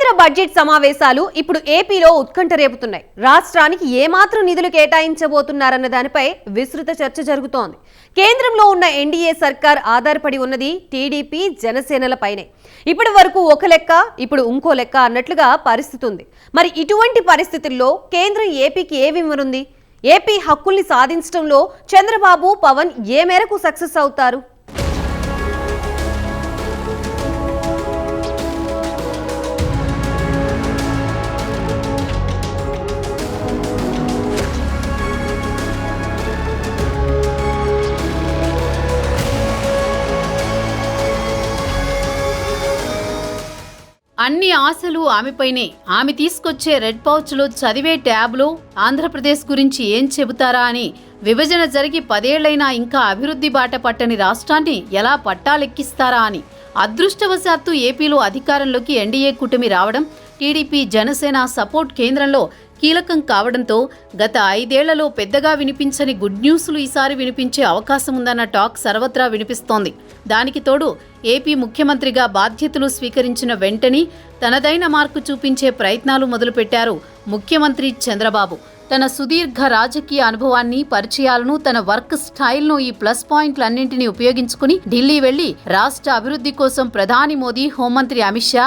కేంద్ర బడ్జెట్ సమావేశాలు ఇప్పుడు ఏపీలో ఉత్కంఠ రేపుతున్నాయి. రాష్ట్రానికి ఏమాత్రం నిధులు కేటాయించబోతున్నారన్న దానిపై విస్తృత చర్చ జరుగుతోంది. కేంద్రంలో ఉన్న ఎన్డీఏ సర్కార్ ఆధారపడి ఉన్నది టీడీపీ జనసేనలపైనే. ఇప్పటి వరకు ఒక లెక్క, ఇప్పుడు ఇంకో లెక్క అన్నట్లుగా పరిస్థితి ఉంది. మరి ఇటువంటి పరిస్థితుల్లో కేంద్రం ఏపీకి ఏమివ్వనుంది? ఏపీ హక్కుల్ని సాధించడంలో చంద్రబాబు, పవన్ ఏ మేరకు సక్సెస్ అవుతారు? అన్ని ఆశలు ఆమెపైనే. ఆమె తీసుకొచ్చే రెడ్ పౌచ్లో చదివే ట్యాబ్లో ఆంధ్రప్రదేశ్ గురించి ఏం చెబుతారా అని విభజన జరిగి 10 ఏళ్లైనా ఇంకా అభివృద్ధి బాట పట్టని రాష్ట్రాన్ని ఎలా పట్టాలెక్కిస్తారా అని. అదృష్టవశాత్తు ఏపీలో అధికారంలోకి ఎన్డీఏ కూటమి రావడం, టీడీపీ జనసేన సపోర్ట్ కేంద్రంలో కీలకం కావడంతో గత 5 ఏళ్లలో పెద్దగా వినిపించని గుడ్ న్యూస్లు ఈసారి వినిపించే అవకాశం ఉందన్న టాక్ సర్వత్రా వినిపిస్తోంది. దానికి తోడు ఏపీ ముఖ్యమంత్రిగా బాధ్యతలు స్వీకరించిన వెంటనే తనదైన మార్కు చూపించే ప్రయత్నాలు మొదలుపెట్టారు ముఖ్యమంత్రి చంద్రబాబు. తన సుదీర్ఘ రాజకీయ అనుభవాన్ని, పరిచయాలను, తన వర్క్ స్టైల్ను, ఈ ప్లస్ పాయింట్లన్నింటినీ ఉపయోగించుకుని ఢిల్లీ వెళ్లి రాష్ట్ర అభివృద్ధి కోసం ప్రధాని మోదీ, హోంమంత్రి అమిత్ షా,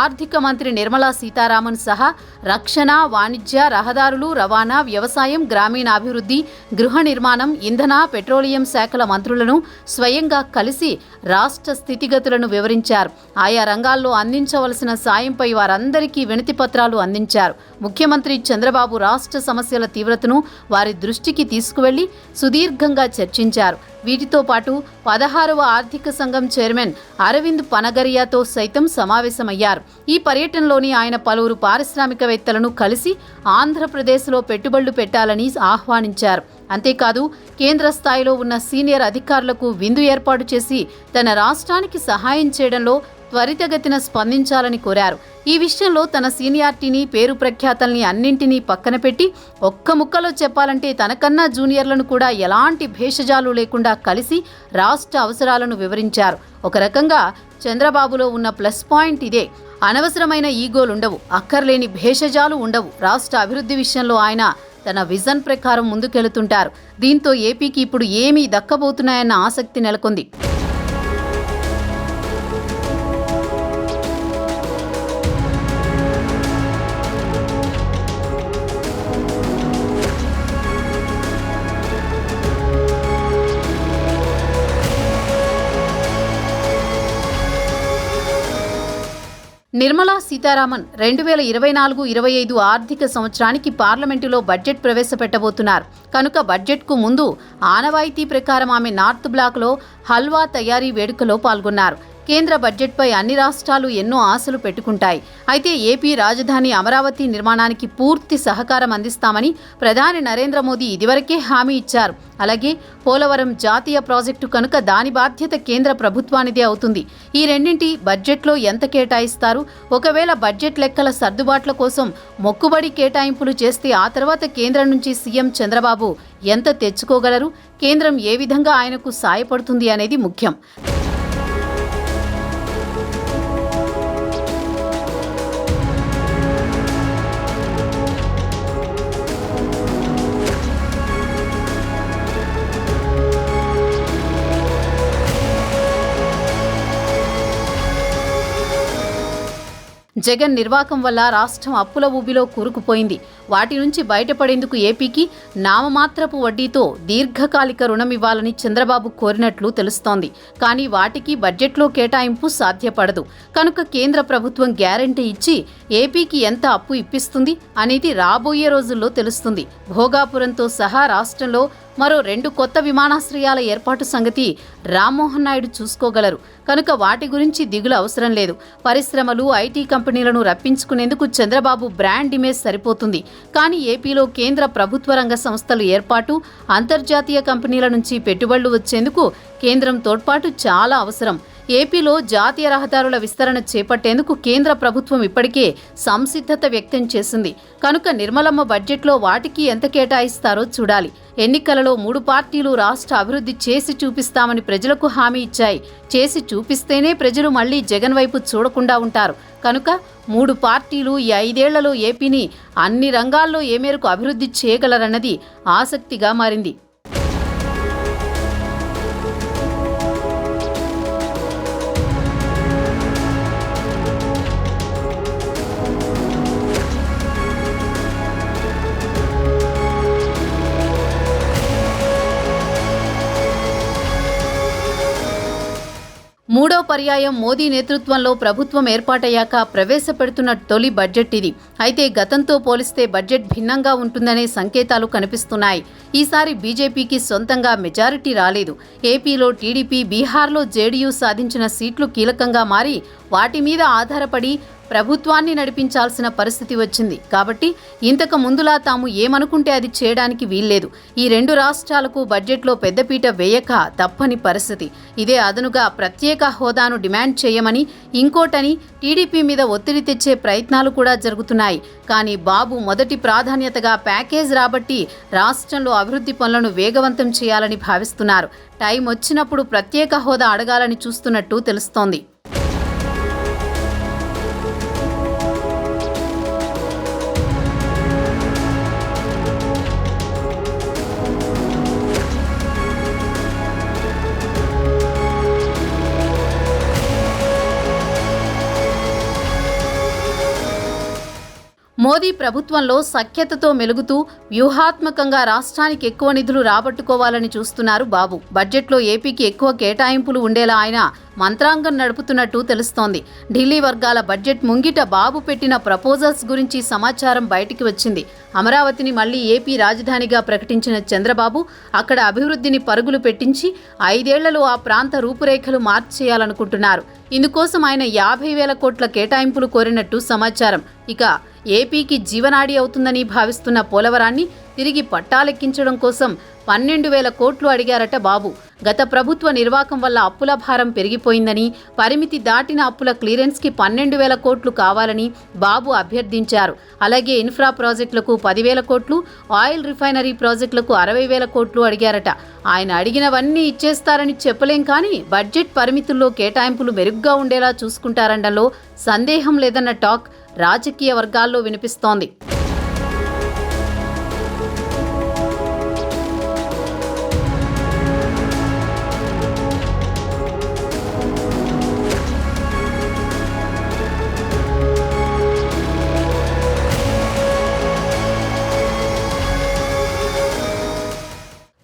ఆర్థిక మంత్రి నిర్మలా సీతారామన్ సహా రక్షణ, వాణిజ్య, రహదారులు, రవాణా, వ్యవసాయం, గ్రామీణాభివృద్ధి, గృహ నిర్మాణం, ఇంధన, పెట్రోలియం శాఖల మంత్రులను స్వయంగా కలిసి రాష్ట్ర స్థితిగతులను వివరించారు. ఆయా రంగాల్లో అందించవలసిన సాయంపై వారందరికీ వినతి పత్రాలు అందించారు. ముఖ్యమంత్రి చంద్రబాబు రాష్ట్ర సమస్యల తీవ్రతను వారి దృష్టికి తీసుకువెళ్లి సుదీర్ఘంగా చర్చించారు. వీటితో పాటు 16వ ఆర్థిక సంఘం చైర్మన్ అరవింద్ పనగరియాతో సైతం సమావేశమయ్యారు. ఈ పర్యటనలోని ఆయన పలువురు పారిశ్రామికవేత్తలను కలిసి ఆంధ్రప్రదేశ్లో పెట్టుబడులు పెట్టాలని ఆహ్వానించారు. అంతేకాదు కేంద్ర స్థాయిలో ఉన్న సీనియర్ అధికారులకు విందు ఏర్పాటు చేసి తన రాష్ట్రానికి సహాయం చేయడంలో త్వరితగతిన స్పందించాలని కోరారు. ఈ విషయంలో తన సీనియారిటీని, పేరు ప్రఖ్యాతల్ని అన్నింటినీ పక్కన పెట్టి ఒక్క ముక్కలో చెప్పాలంటే తనకన్నా జూనియర్లను కూడా ఎలాంటి భేషజాలు లేకుండా కలిసి రాష్ట్ర అవసరాలను వివరించారు. ఒక రకంగా చంద్రబాబులో ఉన్న ప్లస్ పాయింట్ ఇదే. అనవసరమైన ఈగోలుండవు, అక్కర్లేని భేషజాలు ఉండవు. రాష్ట్ర అభివృద్ధి విషయంలో ఆయన తన విజన్ ప్రకారం ముందుకెళుతుంటారు. దీంతో ఏపీకి ఇప్పుడు ఏమీ దక్కబోతున్నాయన్న ఆసక్తి నెలకొంది. నిర్మలా సీతారామన్ 2024-25 ఆర్థిక సంవత్సరానికి పార్లమెంటులో బడ్జెట్ ప్రవేశపెట్టబోతున్నారు. కనుక బడ్జెట్కు ముందు ఆనవాయితీ ప్రకారం ఆమె నార్త్ బ్లాక్లో హల్వా తయారీ వేడుకలో పాల్గొన్నారు. కేంద్ర బడ్జెట్పై అన్ని రాష్ట్రాలు ఎన్నో ఆశలు పెట్టుకుంటాయి. అయితే ఏపీ రాజధాని అమరావతి నిర్మాణానికి పూర్తి సహకారం అందిస్తామని ప్రధాని నరేంద్ర మోదీ ఇదివరకే హామీ ఇచ్చారు. అలాగే పోలవరం జాతీయ ప్రాజెక్టు కనుక దాని బాధ్యత కేంద్ర ప్రభుత్వానిదే అవుతుంది. ఈ రెండింటి బడ్జెట్లో ఎంత కేటాయిస్తారు? ఒకవేళ బడ్జెట్ లెక్కల సర్దుబాట్ల కోసం మొక్కుబడి కేటాయింపులు చేస్తే ఆ తర్వాత కేంద్రం నుంచి సీఎం చంద్రబాబు ఎంత తెచ్చుకోగలరు? కేంద్రం ఏ విధంగా ఆయనకు సాయపడుతుంది అనేది ముఖ్యం. జగన్ నిర్వాకం వల్ల రాష్ట్రం అప్పుల ఊబిలో కూరుకుపోయింది. వాటి నుంచి బయటపడేందుకు ఏపీకి నామమాత్రపు వడ్డీతో దీర్ఘకాలిక రుణం ఇవ్వాలని చంద్రబాబు కోరినట్లు తెలుస్తోంది. కానీ వాటికి బడ్జెట్లో కేటాయింపు సాధ్యపడదు. కనుక కేంద్ర ప్రభుత్వం గ్యారంటీ ఇచ్చి ఏపీకి ఎంత అప్పు ఇప్పిస్తుంది అనేది రాబోయే రోజుల్లో తెలుస్తుంది. భోగాపురంతో సహా రాష్ట్రంలో మరో 2 కొత్త విమానాశ్రయాల ఏర్పాటు సంగతి రామ్మోహన్ నాయుడు చూసుకోగలరు. కనుక వాటి గురించి దిగులు అవసరం లేదు. పరిశ్రమలు, ఐటీ కంపెనీలను రప్పించుకునేందుకు చంద్రబాబు బ్రాండ్ ఇమేజ్ సరిపోతుంది. కానీ ఏపీలో కేంద్ర ప్రభుత్వ రంగ సంస్థలు ఏర్పాటు, అంతర్జాతీయ కంపెనీల నుంచి పెట్టుబడులు వచ్చేందుకు కేంద్రం తోడ్పాటు చాలా అవసరం. ఏపీలో జాతీయ రహదారుల విస్తరణ చేపట్టేందుకు కేంద్ర ప్రభుత్వం ఇప్పటికే సంసిద్ధత వ్యక్తం చేసింది కనుక నిర్మలమ్మ బడ్జెట్లో వాటికి ఎంత కేటాయిస్తారో చూడాలి. ఎన్నికలలో 3 పార్టీలు రాష్ట్ర అభివృద్ధి చేసి చూపిస్తామని ప్రజలకు హామీ ఇచ్చాయి. చేసి చూపిస్తేనే ప్రజలు మళ్లీ జగన్ వైపు చూడకుండా ఉంటారు. కనుక 3 పార్టీలు ఈ 5 ఏళ్లలో ఏపీని అన్ని రంగాల్లో ఏ మేరకు అభివృద్ధి చేయగలరన్నది ఆసక్తిగా మారింది. మూడో పర్యాయం మోదీ నేతృత్వంలో ప్రభుత్వం ఏర్పాటయ్యాక ప్రవేశపెడుతున్న తొలి బడ్జెట్ ఇది. అయితే గతంతో పోలిస్తే బడ్జెట్ భిన్నంగా ఉంటుందనే సంకేతాలు కనిపిస్తున్నాయి. ఈసారి బీజేపీకి సొంతంగా మెజారిటీ రాలేదు. ఏపీలో టీడీపీ, బీహార్లో జేడీయూ సాధించిన సీట్లు కీలకంగా మారి వాటి మీద ఆధారపడి ప్రభుత్వాన్ని నడిపించాల్సిన పరిస్థితి వచ్చింది. కాబట్టి ఇంతకు ముందులా తాము ఏమనుకుంటే అది చేయడానికి వీల్లేదు. ఈ 2 రాష్ట్రాలకు బడ్జెట్లో పెద్దపీట వేయక తప్పని పరిస్థితి. ఇదే అదనుగా ప్రత్యేక హోదాను డిమాండ్ చేయమని, ఇంకోటని టీడీపీ మీద ఒత్తిడి తెచ్చే ప్రయత్నాలు కూడా జరుగుతున్నాయి. కానీ బాబు మొదటి ప్రాధాన్యతగా ప్యాకేజ్ రాబట్టి రాష్ట్రంలో అభివృద్ధి పనులను వేగవంతం చేయాలని భావిస్తున్నారు. టైం వచ్చినప్పుడు ప్రత్యేక హోదా అడగాలని చూస్తున్నట్టు తెలుస్తోంది. మోదీ ప్రభుత్వంలో సఖ్యతతో మెలుగుతూ వ్యూహాత్మకంగా రాష్ట్రానికి ఎక్కువ నిధులు రాబట్టుకోవాలని చూస్తున్నారు బాబు. బడ్జెట్లో ఏపీకి ఎక్కువ కేటాయింపులు ఉండేలా ఆయన మంత్రాంగం నడుపుతున్నట్టు తెలుస్తోంది. ఢిల్లీ వర్గాల బడ్జెట్ ముంగిట బాబు పెట్టిన ప్రపోజల్స్ గురించి సమాచారం బయటికి వచ్చింది. అమరావతిని మళ్లీ ఏపీ రాజధానిగా ప్రకటించిన చంద్రబాబు అక్కడ అభివృద్ధిని పరుగులు పెట్టించి 5 ఏళ్లలో ఆ ప్రాంత రూపురేఖలు మార్చేయాలనుకుంటున్నారు. ఇందుకోసం ఆయన 50,000 కోట్ల కేటాయింపులు కోరినట్టు సమాచారం. ఇక ఏపీకి జీవనాడి అవుతుందని భావిస్తున్న పోలవరాన్ని తిరిగి పట్టాలెక్కించడం కోసం 12,000 కోట్లు అడిగారట బాబు. గత ప్రభుత్వ నిర్వాకం వల్ల అప్పుల భారం పెరిగిపోయిందని, పరిమితి దాటిన అప్పుల క్లియరెన్స్కి 12,000 కోట్లు కావాలని బాబు అభ్యర్థించారు. అలాగే ఇన్ఫ్రా ప్రాజెక్టులకు 10,000 కోట్లు, ఆయిల్ రిఫైనరీ ప్రాజెక్టులకు 60,000 కోట్లు అడిగారట. ఆయన అడిగినవన్నీ ఇచ్చేస్తారని చెప్పలేం, కానీ బడ్జెట్ పరిమితుల్లో కేటాయింపులు మెరుగ్గా ఉండేలా చూసుకుంటారనడంలో సందేహం లేదన్న టాక్ రాజకీయ వర్గాల్లో వినిపిస్తోంది.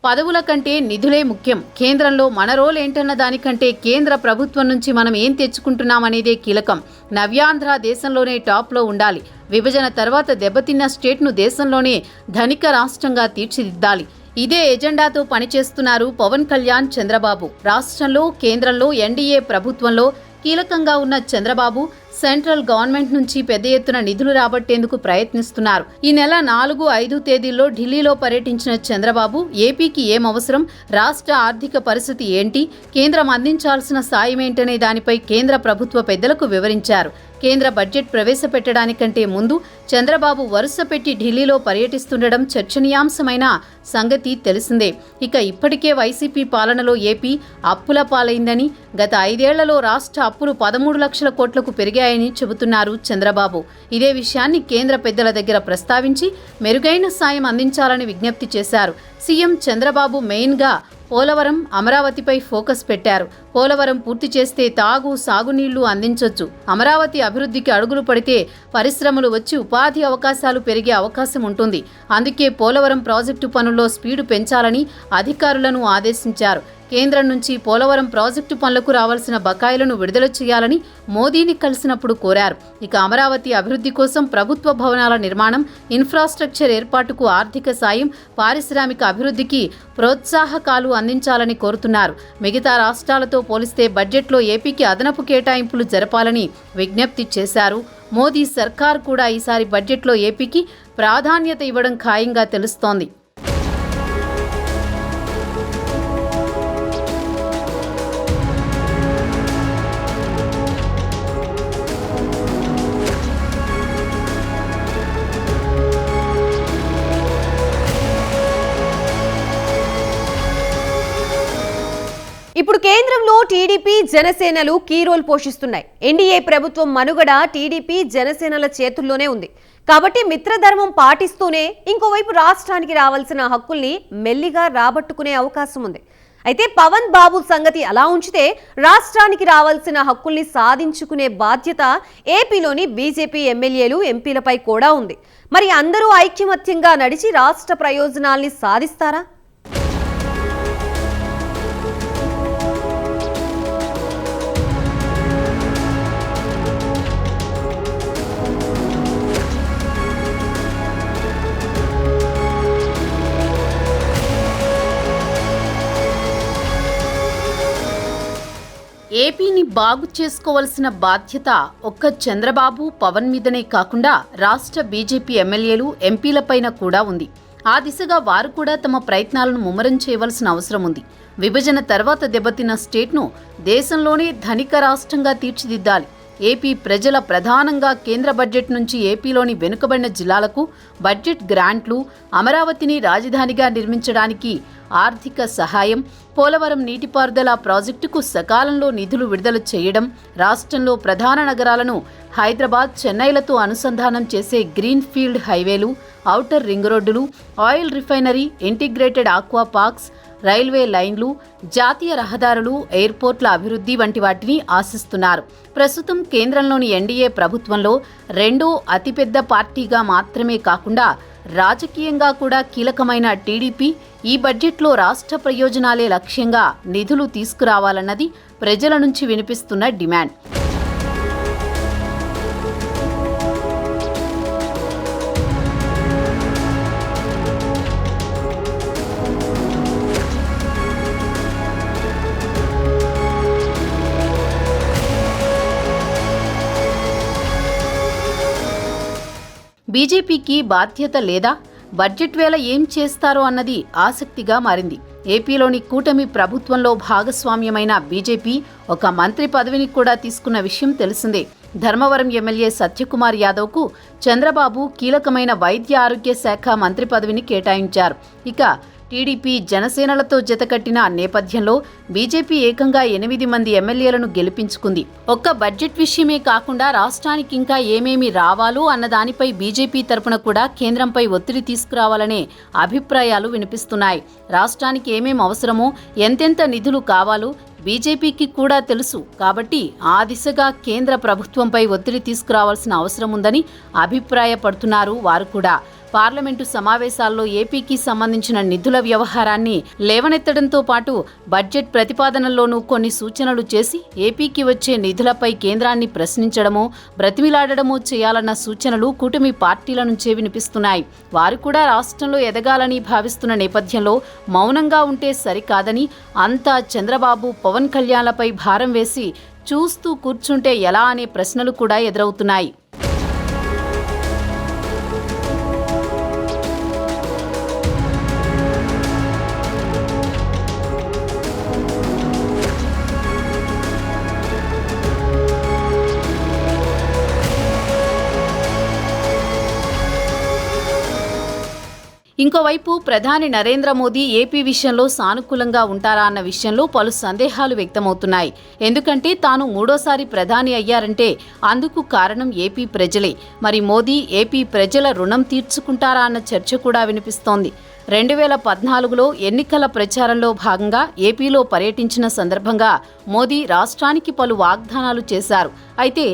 పదవుల కంటే నిధులే ముఖ్యం. కేంద్రంలో మన రోల్ ఏంటన్న దానికంటే కేంద్ర ప్రభుత్వం నుంచి మనం ఏం తెచ్చుకుంటున్నామనేదే కీలకం. నవ్యాంధ్ర దేశంలోనే టాప్లో ఉండాలి. విభజన తర్వాత దెబ్బతిన్న స్టేట్ను దేశంలోనే ధనిక రాష్ట్రంగా తీర్చిదిద్దాలి. ఇదే ఎజెండాతో పనిచేస్తున్నారు పవన్ కళ్యాణ్, చంద్రబాబు. రాష్ట్రంలో, కేంద్రంలో ఎన్డీఏ ప్రభుత్వంలో కీలకంగా ఉన్న చంద్రబాబు సెంట్రల్ గవర్నమెంట్ నుంచి పెద్ద ఎత్తున నిధులు రాబట్టేందుకు ప్రయత్నిస్తున్నారు. ఈ నెల 4, 5 తేదీల్లో ఢిల్లీలో పర్యటించిన చంద్రబాబు ఏపీకి ఏం అవసరం, రాష్ట్ర ఆర్థిక పరిస్థితి ఏంటి, కేంద్రం అందించాల్సిన సాయం ఏంటనే దానిపై కేంద్ర ప్రభుత్వ పెద్దలకు వివరించారు. కేంద్ర బడ్జెట్ ప్రవేశపెట్టడానికంటే ముందు చంద్రబాబు వరుస పెట్టి ఢిల్లీలో పర్యటిస్తుండడం చర్చనీయాంశమైన సంగతి తెలిసిందే. ఇక ఇప్పటికే వైసీపీ పాలనలో ఏపీ అప్పుల పాలైందని, గత 5 ఏళ్లలో రాష్ట్ర అప్పులు 13 లక్షల కోట్లకు పెరిగాయని చెబుతున్నారు చంద్రబాబు. ఇదే విషయాన్ని కేంద్ర పెద్దల దగ్గర ప్రస్తావించి మెరుగైన సాయం అందించాలని విజ్ఞప్తి చేశారు. సీఎం చంద్రబాబు మెయిన్గా పోలవరం, అమరావతిపై ఫోకస్ పెట్టారు. పోలవరం పూర్తి చేస్తే తాగు, సాగునీళ్లు అందించొచ్చు. అమరావతి అభివృద్ధికి అడుగులు పడితే పరిశ్రమలు వచ్చి ఉపాధి అవకాశాలు పెరిగే అవకాశం ఉంటుంది. అందుకే పోలవరం ప్రాజెక్టు పనుల్లో స్పీడు పెంచాలని అధికారులను ఆదేశించారు. కేంద్రం నుంచి పోలవరం ప్రాజెక్టు పనులకు రావాల్సిన బకాయిలను విడుదల చేయాలని మోదీని కలిసినప్పుడు కోరారు. ఇక అమరావతి అభివృద్ధి కోసం ప్రభుత్వ భవనాల నిర్మాణం, ఇన్ఫ్రాస్ట్రక్చర్ ఏర్పాటుకు ఆర్థిక సాయం, పారిశ్రామిక అభివృద్ధికి ప్రోత్సాహకాలు అందించాలని కోరుతున్నారు. మిగతా రాష్ట్రాలతో పోలిస్తే బడ్జెట్లో ఏపీకి అదనపు కేటాయింపులు జరపాలని విజ్ఞప్తి చేశారు. మోదీ సర్కార్ కూడా ఈసారి బడ్జెట్లో ఏపీకి ప్రాధాన్యత ఇవ్వడం ఖాయంగా తెలుస్తోంది. ఇప్పుడు కేంద్రంలో టీడీపీ జనసేనలు కీ రోల్ పోషిస్తున్నాయి. ఎన్డీఏ ప్రభుత్వం మనుగడ టీడీపీ జనసేనల చేతుల్లోనే ఉంది. కాబట్టి మిత్రధర్మం పాటిస్తూనే ఇంకోవైపు రాష్ట్రానికి రావాల్సిన హక్కుల్ని మెల్లిగా రాబట్టుకునే అవకాశం ఉంది. అయితే పవన్ బాబు సంగతి అలా ఉంచితే రాష్ట్రానికి రావాల్సిన హక్కుల్ని సాధించుకునే బాధ్యత ఏపీలోని బీజేపీ ఎమ్మెల్యేలు ఎంపీలపై కూడా ఉంది. మరి అందరూ ఐక్యమత్యంగా నడిచి రాష్ట్ర ప్రయోజనాల్ని సాధిస్తారా? ఏపీని బాగు చేసుకోవాల్సిన బాధ్యత ఒక్క చంద్రబాబు పవన్ మీదనే కాకుండా రాష్ట్ర బీజేపీ ఎమ్మెల్యేలు ఎంపీలపైన కూడా ఉంది. ఆ దిశగా వారు కూడా తమ ప్రయత్నాలను ముమ్మరం చేయవలసిన అవసరం ఉంది. విభజన తర్వాత దెబ్బతిన్న స్టేట్ను దేశంలోనే ధనిక రాష్ట్రంగా తీర్చిదిద్దాలి. ఏపీ ప్రజల ప్రధానంగా కేంద్ర బడ్జెట్ నుంచి ఏపీలోని వెనుకబడిన జిల్లాలకు బడ్జెట్ గ్రాంట్లు, అమరావతిని రాజధానిగా నిర్మించడానికి ఆర్థిక సహాయం, పోలవరం నీటిపారుదల ప్రాజెక్టుకు సకాలంలో నిధులు విడుదల చేయడం, రాష్ట్రంలో ప్రధాన నగరాలను హైదరాబాద్, చెన్నైలతో అనుసంధానం చేసే గ్రీన్ ఫీల్డ్ హైవేలు, ఔటర్ రింగ్ రోడ్డులు, oil refinery, integrated aqua parks, railway లైన్లు, జాతీయ రహదారులు, ఎయిర్పోర్ట్ల అభివృద్ధి వంటి వాటిని ఆశిస్తున్నారు. ప్రస్తుతం కేంద్రంలోని ఎన్డీఏ ప్రభుత్వంలో రెండో అతిపెద్ద పార్టీగా మాత్రమే కాకుండా రాజకీయంగా కూడా కీలకమైన టీడీపీ ఈ బడ్జెట్లో రాష్ట్ర ప్రయోజనాలే లక్ష్యంగా నిధులు తీసుకురావాలన్నది ప్రజల నుంచి వినిపిస్తున్న డిమాండ్. బీజేపీకి బాధ్యత లేదా? బడ్జెట్ వేళ ఏం చేస్తారో అన్నది ఆసక్తిగా మారింది. ఏపీలోని కూటమి ప్రభుత్వంలో భాగస్వామ్యమైన బీజేపీ ఒక మంత్రి పదవిని కూడా తీసుకున్న విషయం తెలిసిందే. ధర్మవరం ఎమ్మెల్యే సత్యకుమార్ యాదవ్కు చంద్రబాబు కీలకమైన వైద్య ఆరోగ్య శాఖ మంత్రి పదవిని కేటాయించారు. ఇక టీడీపీ జనసేనలతో జతకట్టిన నేపథ్యంలో బీజేపీ ఏకంగా 8 మంది ఎమ్మెల్యేలను గెలిపించుకుంది. ఒక్క బడ్జెట్ విషయమే కాకుండా రాష్ట్రానికి ఇంకా ఏమేమి రావాలో అన్న దానిపై బీజేపీ తరపున కూడా కేంద్రంపై ఒత్తిడి తీసుకురావాలనే అభిప్రాయాలు వినిపిస్తున్నాయి. రాష్ట్రానికి ఏమేం అవసరమో, ఎంతెంత నిధులు కావాలో బీజేపీకి కూడా తెలుసు. కాబట్టి ఆ దిశగా కేంద్ర ప్రభుత్వంపై ఒత్తిడి తీసుకురావాల్సిన అవసరం ఉందని అభిప్రాయపడుతున్నారు వారు కూడా. పార్లమెంటు సమావేశాల్లో ఏపీకి సంబంధించిన నిధుల వ్యవహారాన్ని లేవనెత్తడంతో పాటు బడ్జెట్ ప్రతిపాదనల్లోనూ కొన్ని సూచనలు చేసి ఏపీకి వచ్చే నిధులపై కేంద్రాన్ని ప్రశ్నించడమో, బ్రతిమిలాడడమో చేయాలన్న సూచనలు కూటమి పార్టీల నుంచే వినిపిస్తున్నాయి. వారు కూడా రాష్ట్రంలో ఎదగాలని భావిస్తున్న నేపథ్యంలో మౌనంగా ఉంటే సరికాదని, అంతా చంద్రబాబు, పవన్ కళ్యాణ్లపై భారం వేసి చూస్తూ కూర్చుంటే ఎలా అనే ప్రశ్నలు కూడా ఎదురవుతున్నాయి. ఇంకోవైపు ప్రధాని నరేంద్ర మోదీ ఏపీ విషయంలో సానుకూలంగా ఉంటారా అన్న విషయంలో పలు సందేహాలు వ్యక్తమవుతున్నాయి. ఎందుకంటే తాను 3వ ప్రధాని అయ్యారంటే అందుకు కారణం ఏపీ ప్రజలే. మరి మోదీ ఏపీ ప్రజల రుణం తీర్చుకుంటారా అన్న చర్చ కూడా వినిపిస్తోంది. 2014లో ఎన్నికల ప్రచారంలో భాగంగా ఏపీలో పర్యటించిన సందర్భంగా మోదీ రాష్ట్రానికి పలు వాగ్దానాలు చేశారు. అయితే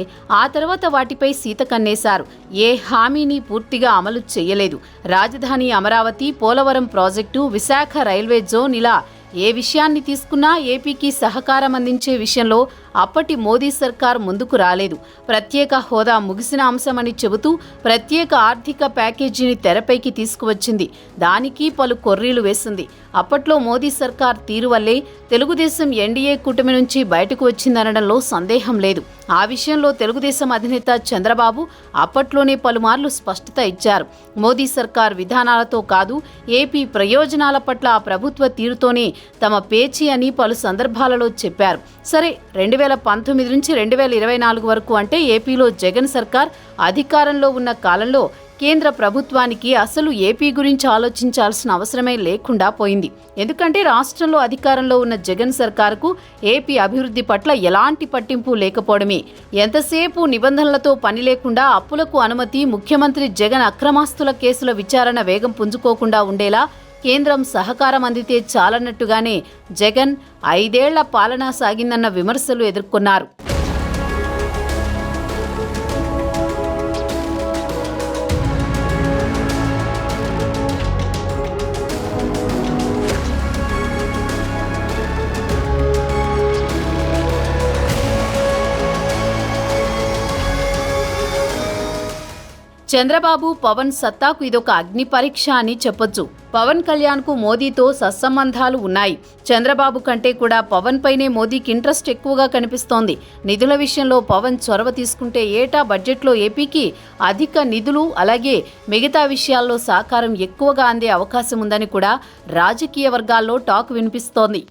ఆ తర్వాత వాటిపై సీత కన్నేశారు. ఏ హామీని పూర్తిగా అమలు చేయలేదు. రాజధాని Amaravati, Polavaram project, Visakha railway zone ఇలా ఏ విషయాన్ని తీసుకున్నా ఏపీకి సహకారం అందించే విషయంలో అప్పటి మోదీ సర్కార్ ముందుకు రాలేదు. ప్రత్యేక హోదా ముగిసిన అంశమని చెబుతూ ప్రత్యేక ఆర్థిక ప్యాకేజీని తెరపైకి తీసుకువచ్చింది. దానికి పలు కొర్రీలు వేసింది. అప్పట్లో మోదీ సర్కార్ తీరు వల్లే తెలుగుదేశం ఎన్డీఏ కూటమి నుంచి బయటకు వచ్చిందనడంలో సందేహం లేదు. ఆ విషయంలో తెలుగుదేశం అధినేత చంద్రబాబు అప్పట్లోనే పలుమార్లు స్పష్టత ఇచ్చారు. మోదీ సర్కార్ విధానాలతో కాదు, ఏపీ ప్రయోజనాల పట్ల ఆ ప్రభుత్వ తీరుతోనే తమ పేచీ అని పలు సందర్భాలలో చెప్పారు. సరే, 2019 నుంచి 2024 వరకు, అంటే ఏపీలో జగన్ సర్కార్ అధికారంలో ఉన్న కాలంలో కేంద్ర ప్రభుత్వానికి అసలు ఏపీ గురించి ఆలోచించాల్సిన అవసరమే లేకుండా పోయింది. ఎందుకంటే రాష్ట్రంలో అధికారంలో ఉన్న జగన్ సర్కారుకు ఏపీ అభివృద్ధి పట్ల ఎలాంటి పట్టింపు లేకపోవడమే. ఎంతసేపు నిబంధనలతో పని లేకుండా అప్పులకు అనుమతి, ముఖ్యమంత్రి జగన్ అక్రమాస్తుల కేసుల విచారణ వేగం పుంజుకోకుండా ఉండేలా కేంద్రం సహకారం అందితే చాలన్నట్టుగానే జగన్ 5 ఏళ్ల పాలన సాగిందన్న విమర్శలు ఎదుర్కొన్నారు. చంద్రబాబు, పవన్ సత్తాకు ఇదొక అగ్ని పరీక్ష అని చెప్పొచ్చు. పవన్ కళ్యాణ్కు మోదీతో సత్సంబంధాలు ఉన్నాయి. చంద్రబాబు కంటే కూడా పవన్ పైనే మోదీకి ఇంట్రెస్ట్ ఎక్కువగా కనిపిస్తోంది. నిధుల విషయంలో పవన్ చొరవ తీసుకుంటే ఏటా బడ్జెట్లో ఏపీకి అధిక నిధులు, అలాగే మిగతా విషయాల్లో సహకారం ఎక్కువగా అందే అవకాశం ఉందని కూడా రాజకీయ వర్గాల్లో టాక్ వినిపిస్తోంది.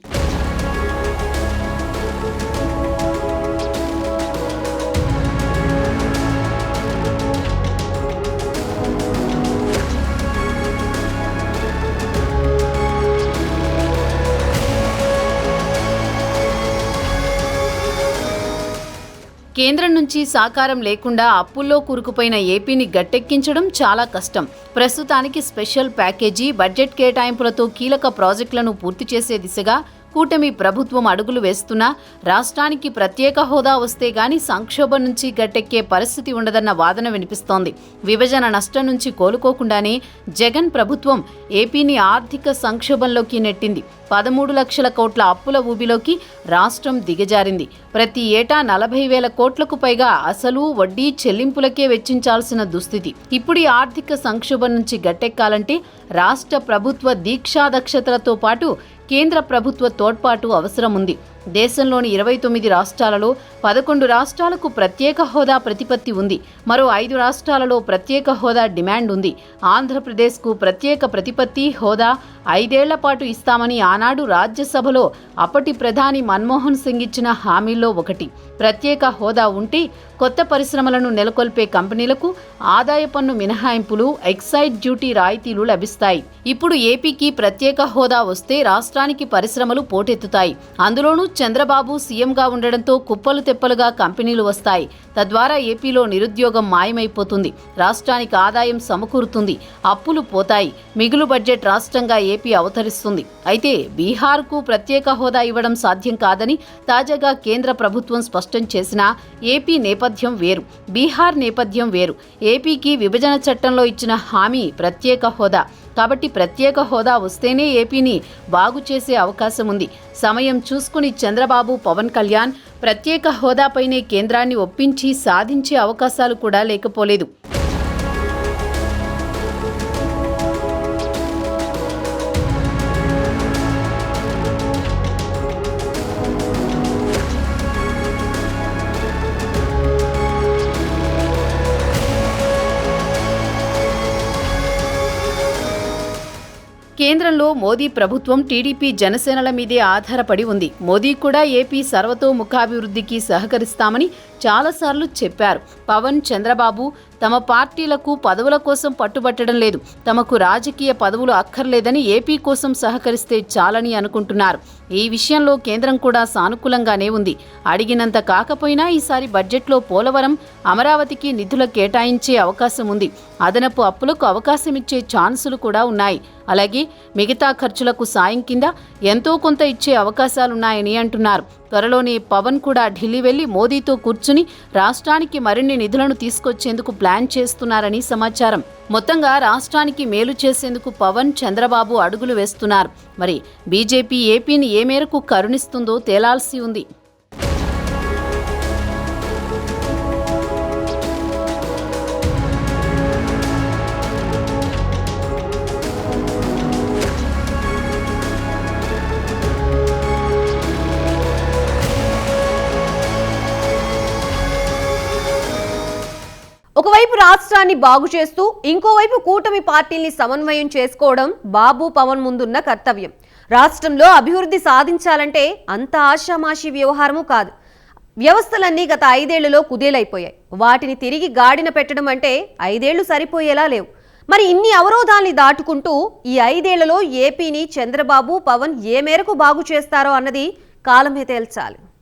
కేంద్రం నుంచి సహకారం లేకుండా అప్పుల్లో కూరుకుపోయిన ఏపీని గట్టెక్కించడం చాలా కష్టం. ప్రస్తుతానికి స్పెషల్ ప్యాకేజీ, బడ్జెట్ కేటాయింపులతో కీలక ప్రాజెక్టులను పూర్తి చేసే దిశగా కూటమి ప్రభుత్వం అడుగులు వేస్తున్నా రాష్ట్రానికి ప్రత్యేక హోదా వస్తే గాని సంక్షోభం నుంచి గట్టెక్కే పరిస్థితి ఉండదన్న వాదన వినిపిస్తోంది. విభజన నష్టం నుంచి కోలుకోకుండానే జగన్ ప్రభుత్వం ఏపీని ఆర్థిక సంక్షోభంలోకి నెట్టింది. 13 లక్షల కోట్ల అప్పుల ఊబిలోకి రాష్ట్రం దిగజారింది. ప్రతి ఏటా 40,000 కోట్లకు పైగా అసలు, వడ్డీ చెల్లింపులకే వెచ్చించాల్సిన దుస్థితి. ఇప్పుడు ఈ ఆర్థిక సంక్షోభం నుంచి గట్టెక్కాలంటే రాష్ట్ర ప్రభుత్వ దీక్షాదక్షతలతో పాటు కేంద్ర ప్రభుత్వ తోడ్పాటు అవసరం ఉంది. దేశంలోని 29 రాష్ట్రాలలో 11 రాష్ట్రాలకు ప్రత్యేక హోదా ప్రతిపత్తి ఉంది. మరో 5 రాష్ట్రాలలో ప్రత్యేక హోదా డిమాండ్ ఉంది. ఆంధ్రప్రదేశ్కు ప్రత్యేక ప్రతిపత్తి, హోదా 5 ఏళ్ల పాటు ఇస్తామని ఆనాడు రాజ్యసభలో అప్పటి ప్రధాని మన్మోహన్ సింగ్ ఇచ్చిన హామీల్లో ఒకటి. ప్రత్యేక హోదా ఉంటే కొత్త పరిశ్రమలను నెలకొల్పే కంపెనీలకు ఆదాయ పన్ను మినహాయింపులు, ఎక్సైజ్ డ్యూటీ రాయితీలు లభిస్తాయి. ఇప్పుడు ఏపీకి ప్రత్యేక హోదా వస్తే రాష్ట్రానికి పరిశ్రమలు పోటెత్తుతాయి. అందులోనూ చంద్రబాబు సీఎంగా ఉండడంతో కుప్పలు తెప్పలుగా కంపెనీలు వస్తాయి. తద్వారా ఏపీలో నిరుద్యోగం మాయమైపోతుంది. రాష్ట్రానికి ఆదాయం సమకూరుతుంది. అప్పులు పోతాయి. మిగులు బడ్జెట్ రాష్ట్రంగా ఏపీ అవతరిస్తుంది. అయితే బీహార్కు ప్రత్యేక హోదా ఇవ్వడం సాధ్యం కాదని తాజాగా కేంద్ర ప్రభుత్వం స్పష్టం చేసినా ఏపీ నేపథ్యం వేరు, బీహార్ నేపథ్యం వేరు. ఏపీకి విభజన చట్టంలో ఇచ్చిన హామీ ప్రత్యేక హోదా. కాబట్టి ప్రత్యేక హోదా వస్తేనే ఏపీని బాగు చేసే అవకాశం ఉంది. సమయం చూసుకుని చంద్రబాబు, పవన్ కళ్యాణ్ ప్రత్యేక హోదాపైనే కేంద్రాన్ని ఒప్పించి సాధించే అవకాశాలు కూడా లేకపోలేదు. కేంద్రంలో మోదీ ప్రభుత్వం టీడీపీ, జనసేనల మీదే ఆధారపడి ఉంది. మోదీ కూడా ఏపీ సర్వతోముఖాభివృద్ధికి సహకరిస్తామని చాలాసార్లు చెప్పారు. పవన్, చంద్రబాబు తమ పార్టీలకు పదవుల కోసం పట్టుబట్టడం లేదు. తమకు రాజకీయ పదవులు అక్కర్లేదని ఏపీ కోసం సహకరిస్తే చాలని అనుకుంటున్నారు. ఈ విషయంలో కేంద్రం కూడా సానుకూలంగానే ఉంది. అడిగినంత కాకపోయినా ఈసారి బడ్జెట్లో పోలవరం, అమరావతికి నిధుల కేటాయించే అవకాశం ఉంది. అదనపు అప్పులకు అవకాశం ఇచ్చే ఛాన్సులు కూడా ఉన్నాయి. అలాగే మిగతా ఖర్చులకు సాయం కింద ఎంతో కొంత ఇచ్చే అవకాశాలున్నాయని అంటున్నారు. త్వరలోనే పవన్ కూడా ఢిల్లీ వెళ్లి మోదీతో కూర్చుని రాష్ట్రానికి మరిన్ని నిధులను తీసుకొచ్చేందుకు ప్లాన్ చేస్తున్నారని సమాచారం. మొత్తంగా రాష్ట్రానికి మేలు చేసేందుకు పవన్, చంద్రబాబు అడుగులు వేస్తున్నారు. మరి బీజేపీ ఏపీని ఏ మేరకు కరుణిస్తుందో తేలాల్సి ఉంది. ఒకవైపు రాష్ట్రాన్ని బాగు చేస్తూ ఇంకోవైపు కూటమి పార్టీల్ని సమన్వయం చేసుకోవడం బాబు, పవన్ ముందున్న కర్తవ్యం. రాష్ట్రంలో అభివృద్ధి సాధించాలంటే అంత ఆషామాషి వ్యవహారము కాదు. వ్యవస్థలన్నీ గత 5 ఏళ్లలో కుదేలైపోయాయి. వాటిని తిరిగి గాడిన పెట్టడం అంటే 5 ఏళ్లు సరిపోయేలా లేవు. మరి ఇన్ని అవరోధాల్ని దాటుకుంటూ ఈ 5 ఏళ్లలో ఏపీని చంద్రబాబు, పవన్ ఏ మేరకు బాగు చేస్తారో అన్నది కాలమే తేల్చాలి.